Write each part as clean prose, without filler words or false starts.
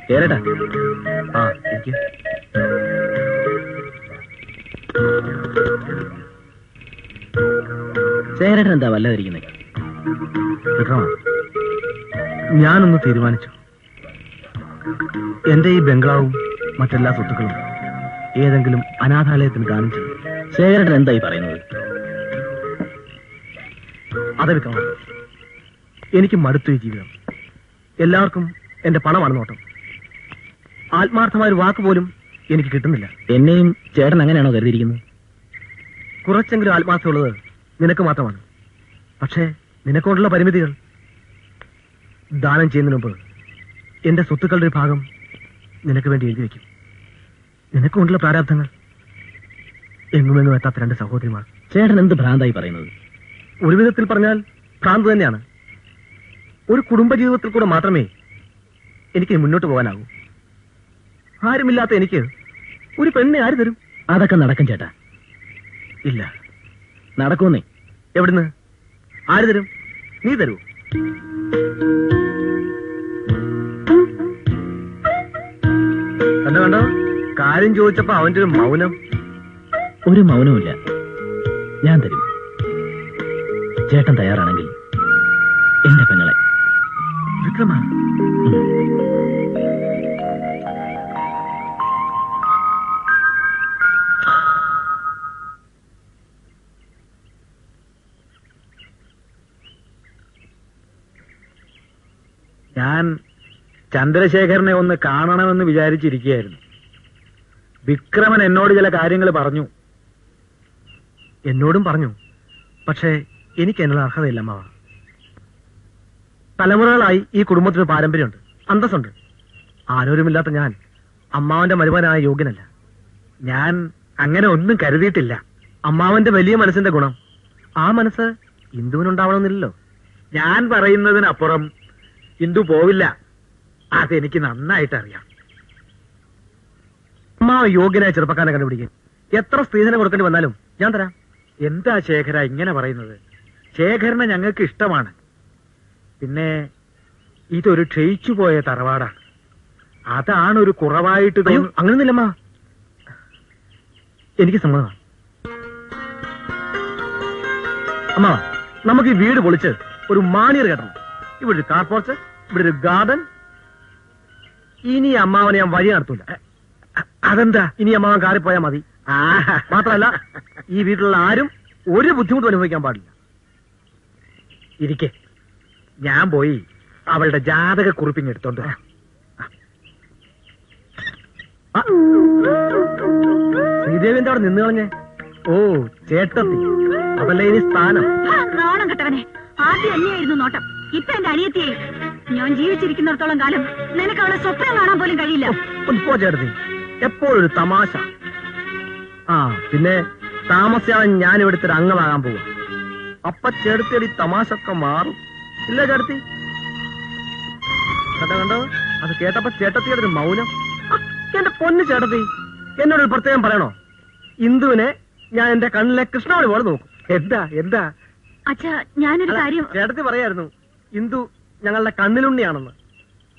കേരട്ടാ. ചേരട്ടൻ എന്താ വല്ലാതിരിക്കുന്നത്? ഞാനൊന്ന് തീരുമാനിച്ചു. എന്റെ ഈ ബംഗ്ലാവും മറ്റെല്ലാ സ്വത്തുക്കളും ഏതെങ്കിലും അനാഥാലയത്തിന് ദാനം ചെയ്യും. ശേഖരട്ടൻ എന്തായി പറയുന്നത്? അതെ വിക്രമ, എനിക്ക് മടുത്തു ഈ ജീവിതം. എല്ലാവർക്കും എന്റെ പണമാണ് നോട്ടം. ആത്മാർത്ഥമായ ഒരു വാക്ക് പോലും എനിക്ക് കിട്ടുന്നില്ല. എന്നെയും ചേട്ടൻ അങ്ങനെയാണോ കരുതിയിരിക്കുന്നത്? കുറച്ചെങ്കിലും ആത്മാർത്ഥമുള്ളത് നിനക്ക് മാത്രമാണ്. പക്ഷേ നിനക്കൊണ്ടുള്ള പരിമിതികൾ. ദാനം ചെയ്യുന്നതിന് മുമ്പ് എന്റെ സ്വത്തുക്കളുടെ ഒരു ഭാഗം നിനക്ക് വേണ്ടി എഴുതി വയ്ക്കും. നിനക്കൊണ്ടുള്ള പ്രാരാബ്ധങ്ങൾ. എങ്ങുമെങ്ങും എത്താത്ത രണ്ട് സഹോദരിമാർ. ചേട്ടൻ എന്ത് ഭ്രാന്തായി പറയുന്നത്? ഒരു വിധത്തിൽ പറഞ്ഞാൽ ഭ്രാന്ത് തന്നെയാണ്. ഒരു കുടുംബജീവിതത്തിൽ കൂടെ മാത്രമേ എനിക്ക് മുന്നോട്ട് പോകാനാകൂ. ആരുമില്ലാത്ത എനിക്ക് ഒരു പെണ്ണെ ആര് തരും? അതൊക്കെ നടക്കും ചേട്ടാ. ഇല്ല, നടക്കൂന്നേ. എവിടുന്ന്? ആര് തരും? നീ തരൂ? കണ്ടോ കണ്ടോ, കാര്യം ചോദിച്ചപ്പോ അവന്റെ ഒരു മൗനം. ഒരു മൗനവുമില്ല. ഞാൻ തരും. ചേട്ടൻ തയ്യാറാണെങ്കിൽ എന്റെ പെങ്ങളെ. വിക്രമ, ഞാൻ ചന്ദ്രശേഖരനെ ഒന്ന് കാണണമെന്ന് വിചാരിച്ചിരിക്കുകയായിരുന്നു. വിക്രമൻ എന്നോട് ചില കാര്യങ്ങൾ പറഞ്ഞു. എന്നോടും പറഞ്ഞു. പക്ഷേ എനിക്ക് എന്നുള്ള അർഹതയില്ല അമ്മാവ. തലമുറകളായി ഈ കുടുംബത്തിന് പാരമ്പര്യമുണ്ട്, അന്തസ്സുണ്ട്. ആരോരുമില്ലാത്ത ഞാൻ അമ്മാവന്റെ മരുമകനായ യോഗ്യനല്ല. ഞാൻ അങ്ങനെ ഒന്നും കരുതിയിട്ടില്ല. അമ്മാവന്റെ വലിയ മനസ്സിന്റെ ഗുണം. ആ മനസ്സ് ഇന്ദുവിനുണ്ടാവണമെന്നില്ലല്ലോ. ഞാൻ പറയുന്നതിനപ്പുറം ഇന്ദു പോവില്ല. അതെനിക്ക് നന്നായിട്ട് അറിയാം. അമ്മാവ് യോഗ്യനായ ചെറുപ്പക്കാരനെ കണ്ടുപിടിക്കും. എത്ര സ്ത്രീധനം കൊടുക്കേണ്ടി വന്നാലും ഞാൻ തരാം. എന്താ ശേഖര ഇങ്ങനെ പറയുന്നത്? ശേഖരനെ ഞങ്ങൾക്ക് ഇഷ്ടമാണ്. പിന്നെ ഇതൊരു ക്ഷയിച്ചുപോയ തറവാടാണ്. അതാണ് ഒരു കുറവായിട്ട് തോന്നുന്നു. അങ്ങനെയൊന്നുമില്ലമ്മ, എനിക്ക് സമ്മതമാണ്. അമ്മ, നമുക്ക് ഈ വീട് പൊളിച്ച് ഒരു മാണിയർ കെട്ടണം. ഇവിടെ ഒരു കാർ പോർച്ച്, ഇവിടെ ഒരു ഗാർഡൻ. ഇനി അമ്മാവനെ ഞാൻ വഴി നടത്തൂല. അതെന്താ? ഇനി അമ്മാവൻ കാറിൽ പോയാൽ മതി. മാത്രമല്ല, ഈ വീട്ടിലുള്ള ആരും ഒരു ബുദ്ധിമുട്ടും അനുഭവിക്കാൻ പാടില്ല. ഇരിക്കെ, ഞാൻ പോയി അവളുടെ ജാതക കുറിപ്പിങ് എടുത്തോണ്ട് വരാം. ശ്രീദേവിന്റെ അവിടെ നിന്ന് കളഞ്ഞേ. ഓ, ചേട്ടത്തി, അതല്ലേ ഇനി സ്ഥാനം. നാണം കെട്ടവനെ. ആദ്യം എന്നെയായിരുന്നു നോട്ടം, ഇപ്പൊ എന്റെ അനിയത്തിയായി. ഞാൻ ജീവിച്ചിരിക്കുന്നിടത്തോളം കാലം നിനക്ക് അവളെ സ്വപ്നം കാണാൻ പോലും കഴിയില്ല. പോ ചേട്ടത്തി, എപ്പോഴൊരു തമാശ. ആ, പിന്നെ താമസിയാതെ ഞാൻ ഇവിടുത്തെ ഒരു അംഗമാകാൻ പോവാ. അപ്പൊ ചേട്ടത്തിയടി തമാശൊക്കെ മാറും. ഇല്ല ചേട്ടത്തി? കണ്ടോ കണ്ടോ, അത് കേട്ടപ്പോ ചേട്ടത്തിയുടെ ഒരു മൗനം. എന്റെ പൊന്ന് ചേട്ടത്തി, എന്നോടൊരു പ്രത്യേകം പറയണോ? ഇന്ദുവിനെ ഞാൻ എന്റെ കണ്ണിലെ കൃഷ്ണമണി പോലെ നോക്കും. എന്താ എന്താ? അച്ഛാ, ഞാനൊരു കാര്യം. ചേട്ടത്തി പറയായിരുന്നു ഇന്ദു ഞങ്ങളുടെ കണ്ണിലുണ്ണിയാണെന്ന്.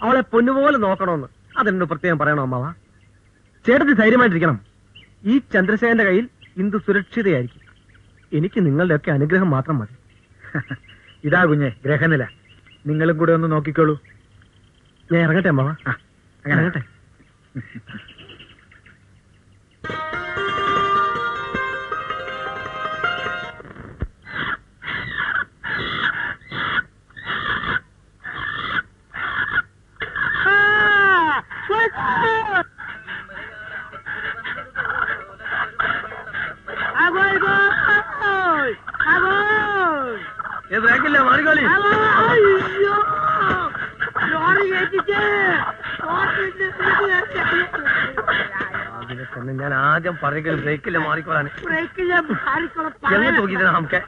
അവളെ പൊന്നുപോലെ നോക്കണമെന്ന്. അതെന്നോട് പ്രത്യേകം പറയണോ അമ്മാവ? ചേട്ടത്തി ധൈര്യമായിട്ടിരിക്കണം. ഈ ചന്ദ്രശേഖരന്റെ കയ്യിൽ ഇന്ദു സുരക്ഷിതയായിരിക്കും. എനിക്ക് നിങ്ങളുടെയൊക്കെ അനുഗ്രഹം മാത്രം മതി. ഇതാ കുഞ്ഞെ ഗ്രഹനില. നിങ്ങളും കൂടെ ഒന്ന് നോക്കിക്കോളൂ. ഞാൻ ഇറങ്ങട്ടെ അമ്മാവ? അങ്ങനെ ഇറങ്ങട്ടെ. മാറിക്കോളി. ഞാൻ ആദ്യം പറയുന്നത് ബ്രേക്കില്ല മാറിക്കോളാണ്. നമുക്ക്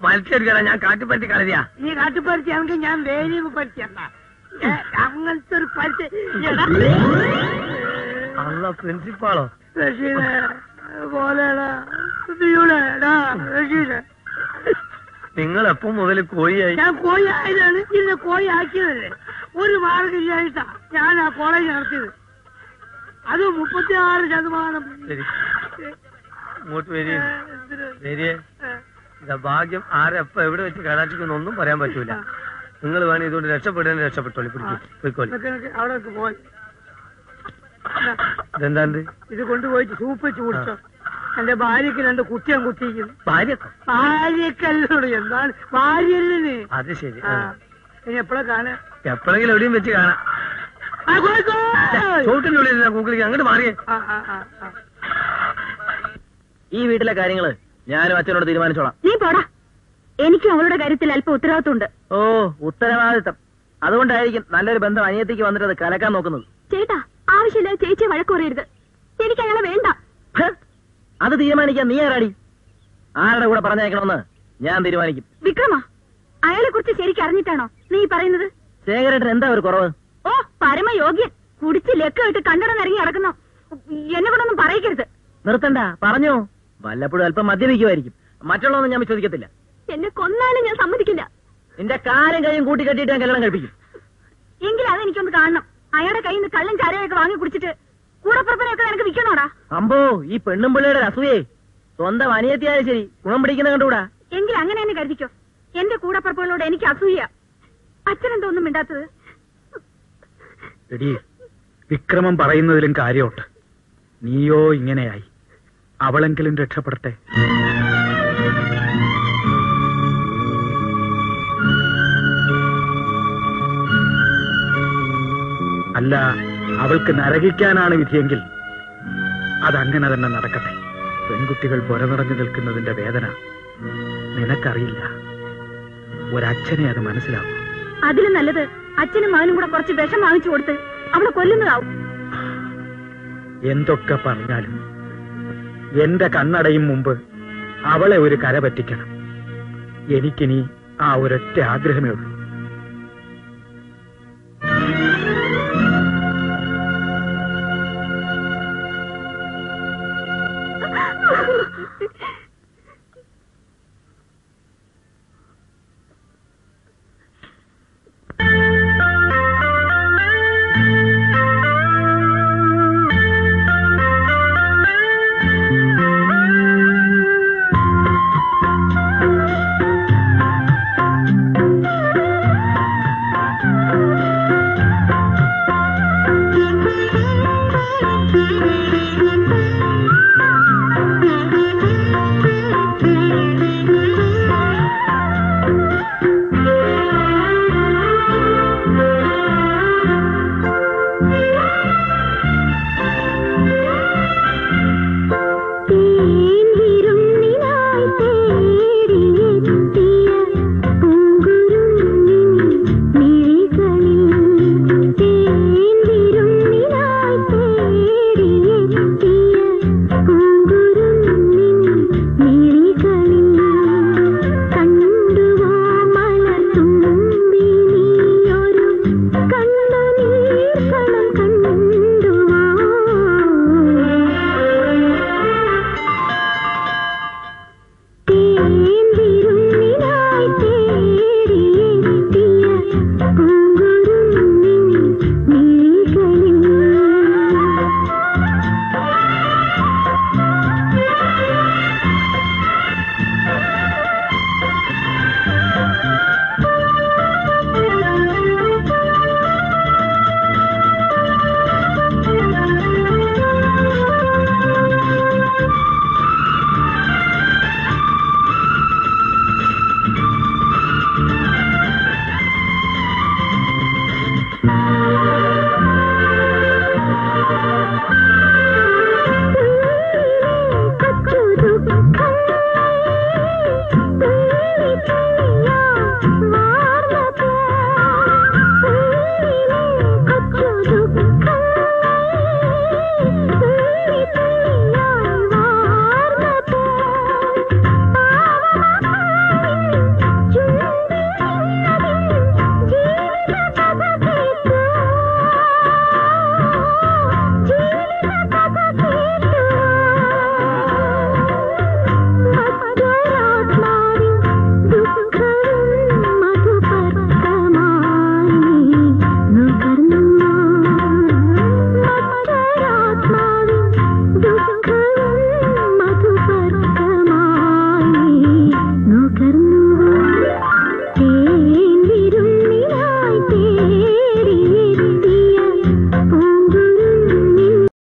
മത്സരിക്കണം. ഞാൻ കാട്ടുപരുത്തി കളരിയാ. നീ കാട്ടുപരുത്തിയാണെങ്കിൽ ഞാൻ വേലിയും പറ്റിയല്ല. അങ്ങനത്തെ ഒരു പരുത്തി. അല്ല പ്രിൻസിപ്പാളോ? പോലെടാ നിങ്ങൾ എപ്പം മുതൽ കോഴിയായി? ഞാൻ കോഴി ആയതാണ്. ഇന്ന് കോഴി ആക്കിയതല്ലേ. ഒരു മാർഗമില്ലായിട്ടാ ഞാൻ ആ കോളേജ് നടത്തിയത്. അത് 36%. ശരി, ഇങ്ങോട്ട് വരിക. ഭാഗ്യം ആരെപ്പ എവിടെ വെച്ച് കടാച്ചിക്കൊന്നും ഒന്നും പറയാൻ പറ്റൂല. നിങ്ങൾ വേണം ഇതുകൊണ്ട് രക്ഷപ്പെടാൻ രക്ഷപ്പെട്ടോളി. പോയിക്കോളി. അവിടെ പോയി ഇതെന്താണ്ട്? ഇത് കൊണ്ടുപോയിട്ട് സൂപ്പ് വെച്ച് കുടിച്ചോ. എന്റെ ഭാര്യക്ക് 2 കുട്ടിയും കുത്തിയിരിക്കുന്നു. ഭാര്യക്കല്ലോട് എന്താണ് ഭാര്യല്ലേ? അത് ശരി. ഇനി എപ്പോഴാ കാണാ? എപ്പോഴെങ്കിലും എവിടെയും വെച്ച് കാണാം. ചോട്ടിനുള്ളിൽ കൂക്കിലേക്ക് അങ്ങോട്ട് മാറിയേ. ഈ വീട്ടിലെ കാര്യങ്ങള് ഞാനും അച്ഛനോട് തീരുമാനിച്ചോളാം. നീ പോടാ. എനിക്കും അവളുടെ കാര്യത്തിൽ അല്പം ഉത്തരവാദിത്വമുണ്ട്. ഓ, ഉത്തരവാദിത്തം. അതുകൊണ്ടായിരിക്കും നല്ലൊരു ബന്ധം അനിയത്തിക്ക് വന്നിട്ട് അത് കലക്കാൻ നോക്കുന്നത്. ചേട്ടാ, ആവശ്യമില്ല ചേച്ചിയെ വഴക്ക് പറയരുത്. എനിക്ക് അയാളെ വേണ്ട. അത് തീരുമാനിക്കാൻ നീ ആരാടി? ആരുടെ കൂടെ പറഞ്ഞയക്കണമെന്ന് ഞാൻ തീരുമാനിക്കും. വിക്രമ, അയാളെ കുറിച്ച് ശരിക്കും അറിഞ്ഞിട്ടാണോ നീ പറയുന്നത്? ശേഖരേട്ടൻ എന്താ ഒരു കുറവ്? ഓ, പരമയോഗ്യൻ. കുടിച്ച് ലക്കിട്ട് കണ്ടടന്നിറങ്ങി നടക്കുന്നു. എന്നെ കൊണ്ടൊന്നും പറയിക്കരുത്. നിർത്തണ്ട, പറഞ്ഞോ. വല്ലപ്പോഴും അല്പം മദ്യപിക്കുമായിരിക്കും. മറ്റുള്ളതൊന്നും ഞാൻ വിശ്വസിക്കത്തില്ല. എന്നെ കൊന്നാലും ഞാൻ സമ്മതിക്കില്ല. നിന്റെ കാലും കൈയും കൂട്ടി കെട്ടിയിട്ട് ഞാൻ കല്യാണം കഴിപ്പിക്കും. എങ്കിലും അതെനിക്കൊന്ന് കാണണം. അയാളുടെ കയ്യിൽ നിന്ന് കള്ളും ചാരയൊക്കെ വാങ്ങി കുടിച്ചിട്ട് കൂടപ്പുറപ്പിനെയൊക്കെ നിനക്ക് വിൽക്കണോടാ? അമ്പോ, ഈ പെണ്ണും പിള്ളയുടെ അസൂയേ. സ്വന്തം അനിയത്തിയായാലും ശരി, ഗുണം പിടിക്കുന്ന കണ്ടുകൂടാ. എങ്കിൽ അങ്ങനെ തന്നെ കരുതിക്കോ. എന്റെ കൂടപ്പുറപ്പുകളോട് എനിക്ക് അസൂയ. അച്ഛനെന്തോ ഒന്നും മിണ്ടാത്തത്? എടീ, വിക്രമം പറയുന്നതിലും കാര്യമുണ്ട്. നീയോ ഇങ്ങനെയായി. അവളെങ്കിലും രക്ഷപ്പെടട്ടെ. അല്ല, അവൾക്ക് നരകിക്കാനാണ് വിധിയെങ്കിൽ അതങ്ങനെ തന്നെ നടക്കട്ടെ. പെൺകുട്ടികൾ പൊരനിറഞ്ഞു നിൽക്കുന്നതിന്റെ വേദന നിനക്കറിയില്ല. ഒരച്ഛനെ അത് മനസ്സിലാവും. അതിലും നല്ലത് അച്ഛനും മകനും കൂടെ കുറച്ച് വിഷം വാങ്ങിച്ചു കൊടുത്ത് അവളെ കൊല്ലുന്നതാവും. എന്തൊക്കെ പറഞ്ഞാലും എന്റെ കണ്ണടയും മുമ്പ് അവളെ ഒരു കര പറ്റിക്കണം. എനിക്കിനി ആ ഒരൊറ്റ ആഗ്രഹമേ ഉള്ളൂ.